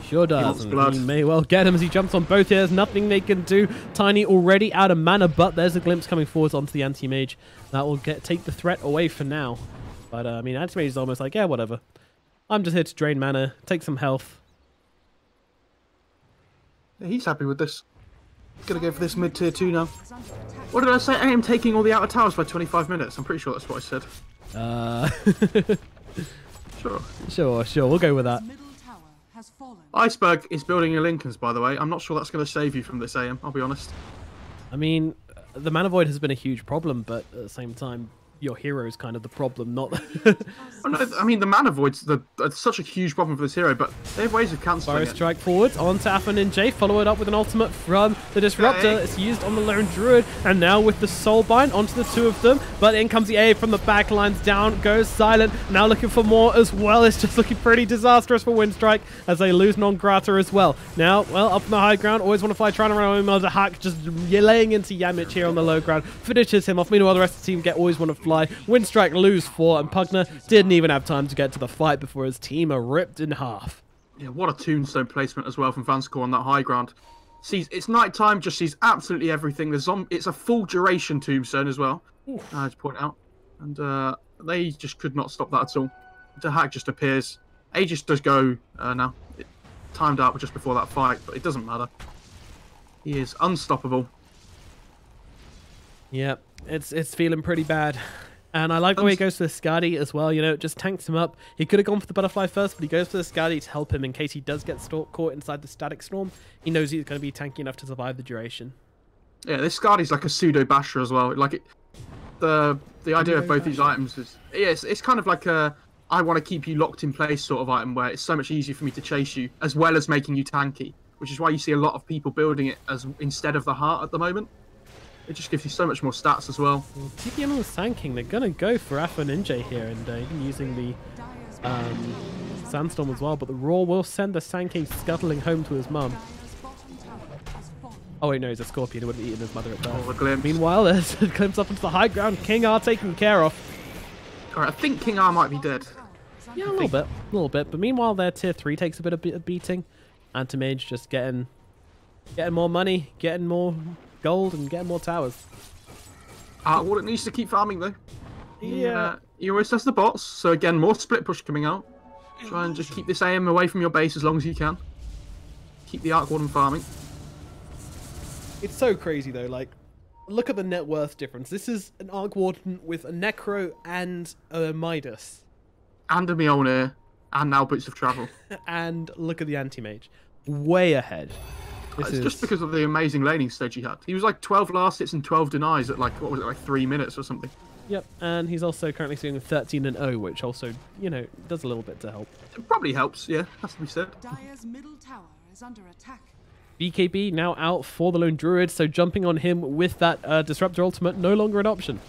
Sure does. He may well get him as he jumps on both here. There's nothing they can do. Tiny already out of mana, but there's a glimpse coming forwards onto the Anti-Mage. That will take the threat away for now. But, I mean, Anti-Mage is almost like, yeah, whatever. I'm just here to drain mana, take some health. Yeah, he's happy with this. Gonna go for this mid-tier 2 now. What did I say? I am taking all the outer towers by 25 minutes. I'm pretty sure that's what I said. Sure. Sure. We'll go with that. Iceberg is building your Lincolns, by the way. I'm not sure that's going to save you from this AM, I'll be honest. I mean, the Mana Void has been a huge problem, but at the same time, your hero is kind of the problem, not... Oh, no, I mean, the Mana Void's such a huge problem for this hero, but they have ways of cancelling it. Strike forwards onto Affin and Jay, follow it up with an ultimate from the Disruptor. Okay. It's used on the Lone Druid, and now with the Soulbind onto the 2 of them, but in comes the A from the back lines, down goes Silent, now looking for more as well. It's just looking pretty disastrous for Winstrike as they lose Non-Grata as well. Now, well, up on the high ground, Always Wanna Fly, trying to run over the Hack, just laying into Yamich here on the low ground, finishes him off. Meanwhile, the rest of the team get Always Wanna Fly. Winstrike lose 4, and Pugner didn't even have time to get to the fight before his team are ripped in half. Yeah, what a tombstone placement as well from Vanscore on that high ground. Sees it's night time, just sees absolutely everything. It's a full duration tombstone as well. I to point out, and they just could not stop that at all. The Hack just appears. Aegis does go now. It timed out just before that fight, but it doesn't matter. He is unstoppable. Yeah, it's feeling pretty bad. And I like the way he goes for the Skadi as well, it just tanks him up. He could have gone for the Butterfly first, but he goes for the Skadi to help him in case he does get caught inside the Static Storm. He knows he's going to be tanky enough to survive the duration. Yeah, this Skadi's like a pseudo basher as well. Like the idea of both these items is, it's kind of like a I want to keep you locked in place sort of item where it's so much easier for me to chase you as well as making you tanky, which is why you see a lot of people building it as instead of the heart at the moment. It just gives you so much more stats as well. TPM on the Sand King, they're going to go for Affa Ninja here, and even using the Sandstorm as well, but the Roar will send the Sand King scuttling home to his mum. Oh wait, no, he's a scorpion. He would have eaten his mother at birth. Oh, the glimpse. Meanwhile, there's a glimpse up into the high ground. King R taken care of. Alright, I think King R might be dead. Yeah, a little bit. But meanwhile, their tier 3 takes a bit of beating. Anti-Mage just getting more money, getting more gold, and getting more towers. Warden needs to keep farming though. Yeah. He always does the bots, so again, more split push coming out. Try and just keep this AM away from your base as long as you can. Keep the Arc Warden farming. It's so crazy though, like, look at the net worth difference. This is an Arc Warden with a Necro and a Midas. And a Mjolnir, and now Boots of Travel. And look at the Anti-Mage. Way ahead. It's just because of the amazing laning stage he had. He was like 12 last hits and 12 denies at like, what was it, like 3 minutes or something. Yep, and he's also currently sitting 13-0, which also, you know, does a little bit to help. It probably helps, yeah, has to be said. Dire's middle tower is under attack. BKB now out for the Lone Druid, so jumping on him with that Disruptor ultimate no longer an option.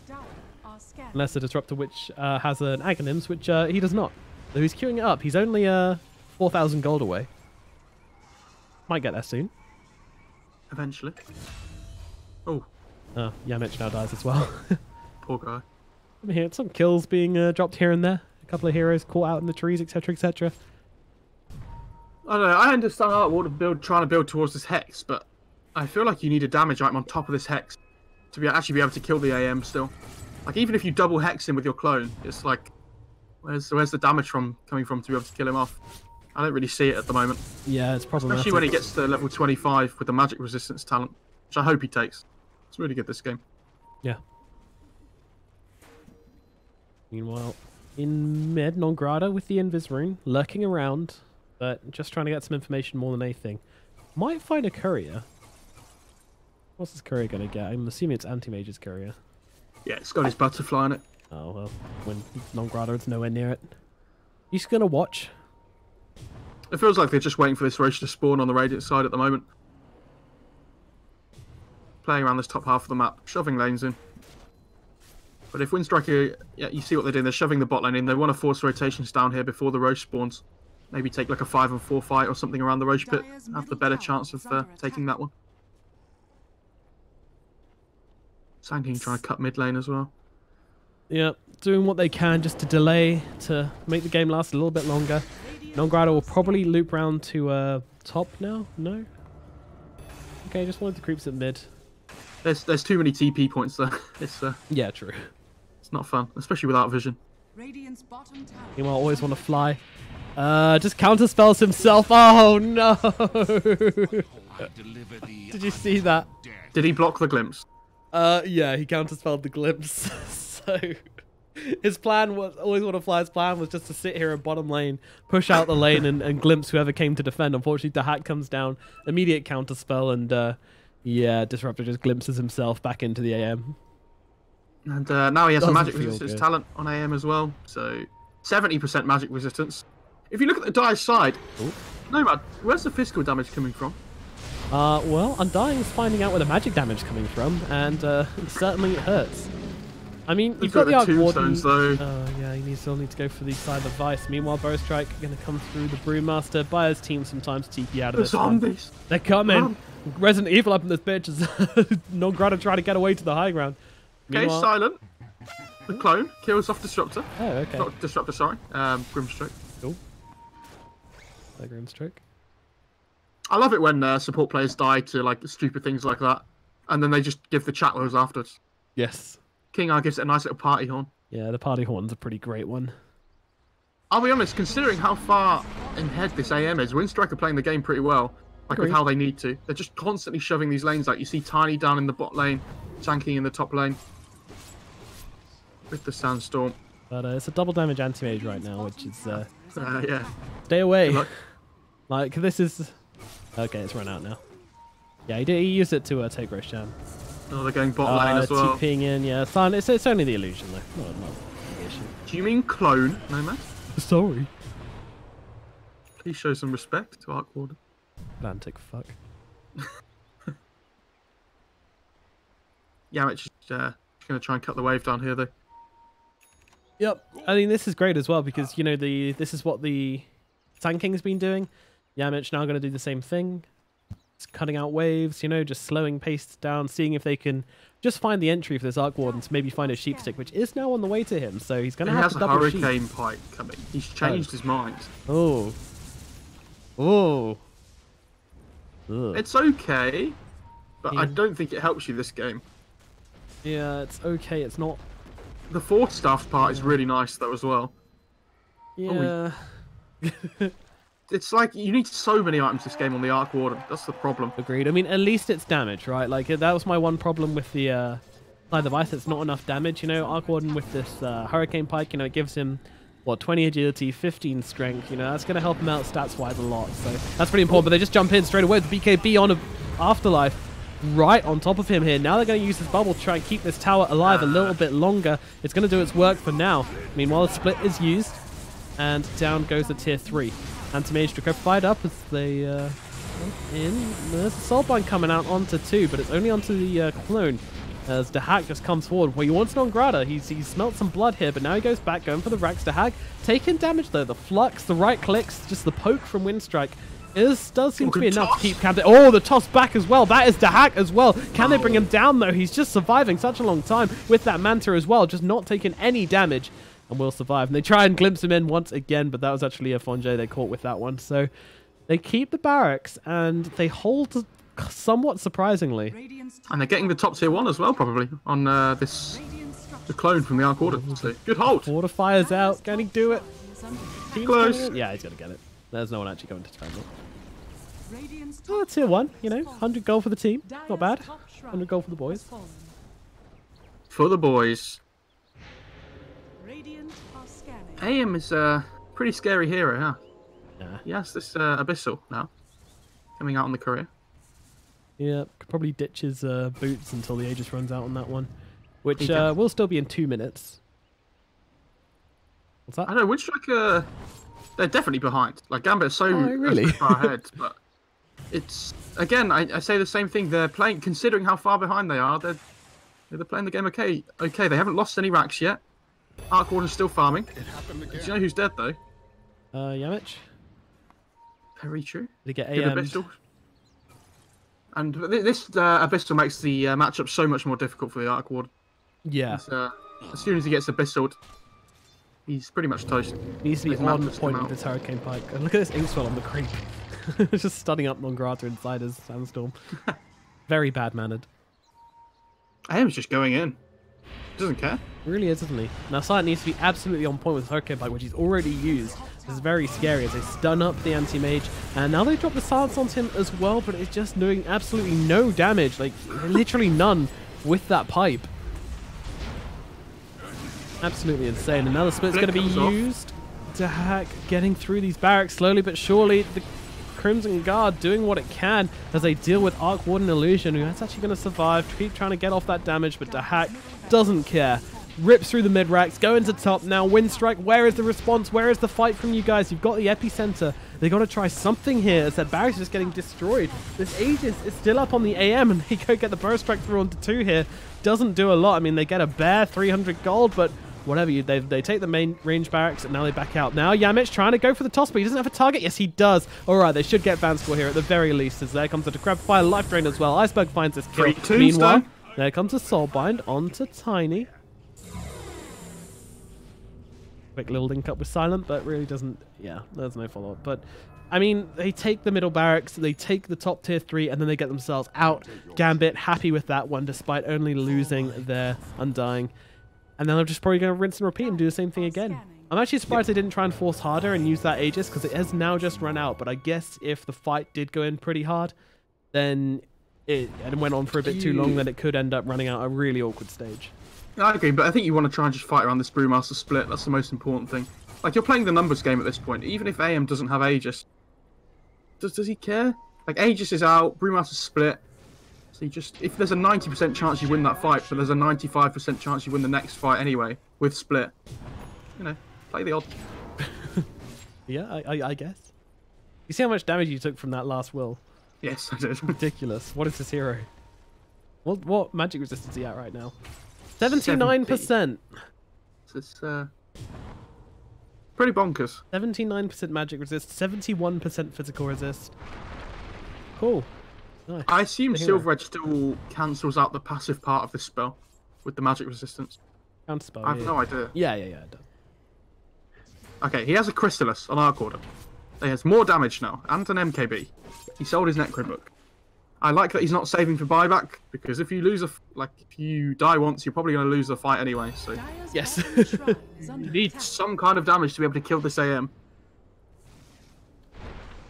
Dire are scanned. Unless the Disruptor which has an Aghanims, which he does not. So he's queuing it up. He's only 4,000 gold away. Might get there soon. Eventually. Oh. Oh, Yamich now dies as well. Poor guy. Here, some kills being dropped here and there. A couple of heroes caught out in the trees, etc., etc. I don't know. I understand how trying to build towards this hex, but I feel like you need a damage item on top of this hex to actually be able to kill the AM still. Like even if you double hex him with your clone, it's like where's the damage coming from to be able to kill him off? I don't really see it at the moment. Yeah, it's problematic. Especially when he gets to level 25 with the magic resistance talent, which I hope he takes. It's really good this game. Yeah. Meanwhile, in mid, Nongrada with the Invis rune, lurking around, but just trying to get some information more than anything. Might find a courier. What's this courier going to get? I'm assuming it's Anti-Mage's courier. Yeah, it's got his butterfly on it. Oh, well, when Nongrada is nowhere near it. He's going to watch. It feels like they're just waiting for this Roche to spawn on the Radiant side at the moment. Playing around this top half of the map, shoving lanes in. But if Winstrike, yeah, you see what they're doing. They're shoving the bot lane in. They want to force rotations down here before the Roche spawns. Maybe take like a 5-on-4 fight or something around the Roche pit. Have the better chance of taking that one. Sandking trying to cut mid lane as well. Yeah, doing what they can just to delay, to make the game last a little bit longer. Nongrada will probably loop round to top now? No? Okay, just wanted to creeps at mid. There's too many TP points there. It's yeah, true. It's not fun, especially without vision. Radiant's bottom tower. Meanwhile, always want to fly. Just counter spells himself. Oh no! Did you see that? Did he block the glimpse? Yeah, he counter spelled the glimpse. So his plan was always want to fly's plan was just to sit here in bottom lane, push out the lane, and glimpse whoever came to defend. Unfortunately, the hack comes down, immediate counter spell, and yeah, Disruptor just glimpses himself back into the AM. And now he has a Doesn't magic feel resistance good. talent on AM as well, so 70% magic resistance. If you look at the Dire side, Nomad, where's the physical damage coming from? Well, Undying is finding out where the magic damage is coming from, and certainly it hurts. I mean, you've got the Arc Warden. Though. Yeah, he still needs to go for the side of Vice. Meanwhile, Winstrike going to come through the Brewmaster. Buyer's team sometimes TP out of The this one. zombies! They're coming! Resident Evil up in this bitch as Nongrada trying to get away to the high ground. Okay, Meanwhile- silent. The clone kills off Disruptor. Oh, okay. Not Disruptor, sorry. Grimstrike. Cool. Grimstrike. I love it when support players die to like stupid things like that, and then they just give the chat loads afterwards. Yes. King R gives it a nice little party horn. Yeah, the party horn's a pretty great one. I'll be honest, considering how far ahead this AM is, Winstrike are playing the game pretty well. Like with Agreed. how they need to. They're just constantly shoving these lanes out. You see Tiny down in the bot lane, Tanky in the top lane. With the Sandstorm. But it's a double damage anti-mage right now, which is... Yeah. stay away. Good luck. Like, this is... Okay, it's run out now. Yeah, he used it to take Roshan. Oh, they're going bot lane as well. TPing in, yeah. It's only the illusion, though. Not the issue. Do you mean clone, Nomad? Sorry. Please show some respect to Arc Warden. Atlantic fuck. Yamich is going to try and cut the wave down here, though. Yep. I mean, this is great as well because, you know, this is what the Sand King's been doing. Yamich now going to do the same thing. cutting out waves, you know, just slowing pace down, seeing if they can just find the entry for this Arc Warden to maybe find a sheep stick, which is now on the way to him. So he's going to have to double sheep. He has a hurricane pike coming. He's changed his mind. Oh. Oh. It's okay, but I don't think it helps you this game. Yeah, it's okay. It's not. The 4-staff part is really nice though as well. Yeah. It's like you need so many items this game on the Arc Warden. That's the problem. Agreed. I mean, at least it's damage, right? Like that was my one problem with the Scythe of Ice. It's not enough damage, you know. Arc Warden with this Hurricane Pike, you know, it gives him what 20 agility, 15 strength. You know, that's going to help him out stats-wise a lot. So that's pretty important. But they just jump in straight away with the BKB on Afterlife. Right on top of him here. Now they're going to use this bubble to try and keep this tower alive a little bit longer. It's going to do its work for now. Meanwhile, the split is used, and down goes the tier 3. Anti-Mage decrepified up as they in. There's a Soulbind coming out onto 2, but it's only onto the clone. As Dahak just comes forward. Well, he wants non grata. He's smelt some blood here, but now he goes back, going for the Rax. Dahak taking damage though. The flux, the right clicks, just the poke from Winstrike. Does seem to be enough to keep Gambit. Oh, the toss back as well. That is Dahak as well. Can they bring him down though? He's just surviving such a long time with that Manta as well, just not taking any damage, and will survive. And they try and glimpse him in once again, but that was actually a Fonje they caught with that one. So they keep the barracks and they hold somewhat surprisingly. And they're getting the top tier 1 as well, probably, on the clone from the Arc Warden. So good hold. Fortifier's out. Can he do it? Close. Yeah, he's going to get it. There's no one actually going to defend it. Oh, tier 1, you know, 100 gold for the team. Not bad. 100 gold for the boys. For the boys. AM is a pretty scary hero, huh? Yeah. Yes, this Abyssal now. Coming out on the courier. Yeah, could probably ditch his boots until the Aegis runs out on that one. Which will still be in 2 minutes. What's that? I don't know, Winstrike, they're definitely behind. Like, Gambit is so really? far ahead, but it's, again, I say the same thing. They're playing, considering how far behind they are, they're playing the game okay. Okay, they haven't lost any racks yet. Arc Warden's still farming. Do you know who's dead, though? Yamich. Very true. Did he get Abyssal. And this Abyssal makes the matchup so much more difficult for the Arc Warden. Yeah. As soon as he gets Abyssal, he's pretty much toast. Needs to be on point with this Hurricane Pike. And look at this Inkswell on the creep. Just stunning up non-grata inside his Sandstorm. Very bad-mannered. AM's just going in. Doesn't care. Really is, doesn't he? Now Silent needs to be absolutely on point with Hurricane Pike, which he's already used. This is very scary as they stun up the anti-mage. And now they drop the silence on him as well, but it's just doing absolutely no damage. Like, literally none with that pipe. Absolutely insane. And now the split's going to be used. Dahak getting through these barracks slowly but surely. The Crimson Guard doing what it can as they deal with Arc Warden Illusion, who is actually going to survive. Keep trying to get off that damage, but Dahak doesn't care. Rips through the mid racks, going to top now. Winstrike, where is the response? Where is the fight from you guys? You've got the epicenter. They got to try something here as that barracks is just getting destroyed. This Aegis is still up on the AM, and they go get the burst strike through onto 2 here. Doesn't do a lot. I mean, they get a bare 300 gold, but whatever. They take the main range barracks, and now they back out. Now Yamich trying to go for the toss, but he doesn't have a target. Yes, he does. All right, they should get van score here at the very least, as there comes the Decrepify Life Drain as well. Iceberg finds this kill. Meanwhile, there comes a Soulbind onto Tiny. Quick little link up with Silent, but really doesn't... Yeah, there's no follow-up. But, I mean, they take the middle barracks, they take the top tier 3, and then they get themselves out. Gambit happy with that one, despite only losing their Undying. And then they're just probably going to rinse and repeat and do the same thing again. I'm actually surprised they didn't try and force harder and use that Aegis, because it has now just run out. But I guess if the fight did go in pretty hard, then it went on for a bit too long, then it could end up running out a really awkward stage. Yeah, I agree, but I think you want to try and just fight around this Brewmaster split. That's the most important thing. Like, you're playing the numbers game at this point. Even if AM doesn't have Aegis, does he care? Like, Aegis is out, Brewmaster's split. So you just, if there's a 90% chance you win that fight, but there's a 95% chance you win the next fight anyway, with split, you know, play the odds. Yeah, I guess. You see how much damage you took from that last will? Yes, I did. Ridiculous. What is this hero? What magic resistance is he at right now? 79%. It's pretty bonkers. 79% magic resist, 71% physical resist. Cool. Nice. I assume The hero. Silver Edge still cancels out the passive part of this spell with the magic resistance. Counterspell. I have no idea. Yeah, it does. Okay, he has a Crystallis on Arc Order. He has more damage now, and an MKB. He sold his Necro book. I like that he's not saving for buyback, because if you lose if you die once, you're probably going to lose the fight anyway. So Dire's Yes. bottom shrine is under you need attack. some kind of damage to be able to kill this AM.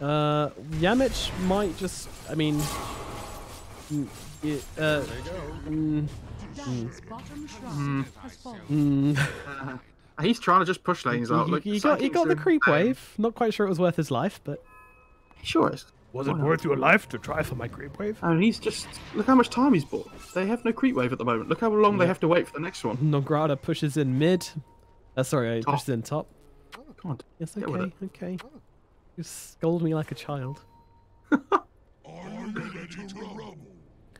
Yamich might just. I mean. Dire's bottom shrine has fallen. He's trying to just push lanes out. He got the creep wave. Not quite sure it was worth his life, but Sure is. was it worth your life to try for my creep wave? And he's just look how much time he's bought. They have no creep wave at the moment. Look how long they have to wait for the next one. Nograda pushes in mid. Sorry, Top. pushes in top. Come on. Yes, Get with okay, okay. You scold me like a child.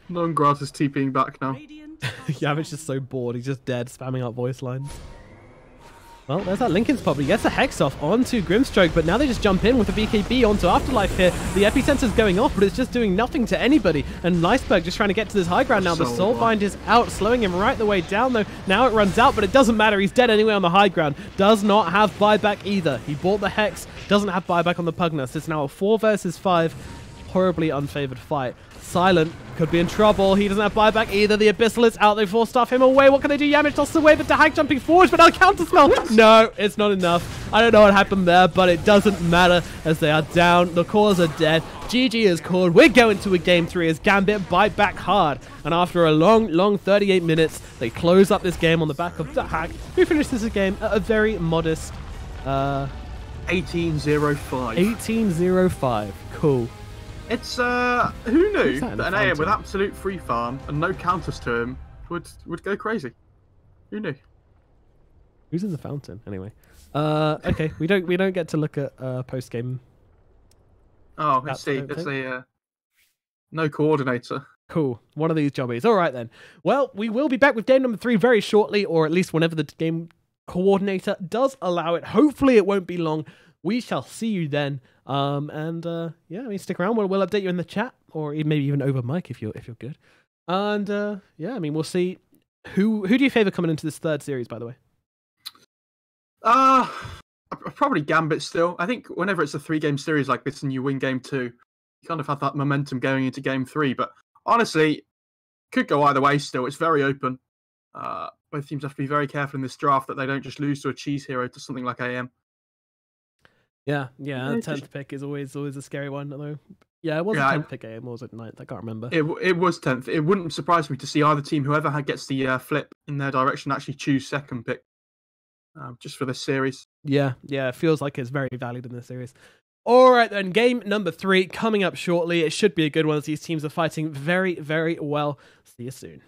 Non-Grass is TPing back now. Radiant Yamich is so bored, he's just dead, spamming out voice lines. Well, there's that Linken's pop. He gets the Hex off onto Grimstroke, but now they just jump in with the BKB onto Afterlife here. The Epicenter's going off, but it's just doing nothing to anybody. And Niceberg just trying to get to this high ground now. The Soulbind is out, slowing him right the way down, though. Now it runs out, but it doesn't matter. He's dead anyway on the high ground. Does not have buyback either. He bought the Hex, doesn't have buyback on the Pugnus. It's now a 4 versus 5. Horribly unfavored fight. Silent could be in trouble. He doesn't have buyback either. The Abyssal is out. They force stuff him away. What can they do? Yamich tosses away, but Dahak jumping forward, but now counterspell. No, it's not enough. I don't know what happened there, but it doesn't matter as they are down. The cores are dead. GG is called. We're going to a game 3 as Gambit bite back hard. And after a long 38 minutes, they close up this game on the back of Dahak, who finished this game at a very modest 18-0-5. 18-0-5. Cool. It's who knew that in that the an AM with fountain? absolute free farm and no counters to him would go crazy? Who knew? Who's in the fountain anyway? Okay, we don't get to look at post game. Oh, let's That's see. the It's a no coordinator. Cool. One of these jobbies. All right then. Well, we will be back with game number 3 very shortly, or at least whenever the game coordinator does allow it. Hopefully, it won't be long. We shall see you then. Yeah, I mean, stick around. We'll update you in the chat, or maybe even over mic if you're good. And yeah, I mean, we'll see. Who do you favour coming into this third series, by the way? Probably Gambit still. I think whenever it's a 3-game series like this and you win game 2, you kind of have that momentum going into game 3. But honestly, could go either way still. It's very open. Both teams have to be very careful in this draft that they don't just lose to a cheese hero to something like AM. Yeah, the 10th pick is always a scary one, although yeah, it was a 10th pick game, or was it 9th? I can't remember. It was 10th. It wouldn't surprise me to see either team, whoever gets the flip in their direction, actually choose 2nd pick. Just for this series. Yeah, it feels like it's very valued in this series. All right then, game number 3 coming up shortly. It should be a good one as these teams are fighting very, very well. See you soon.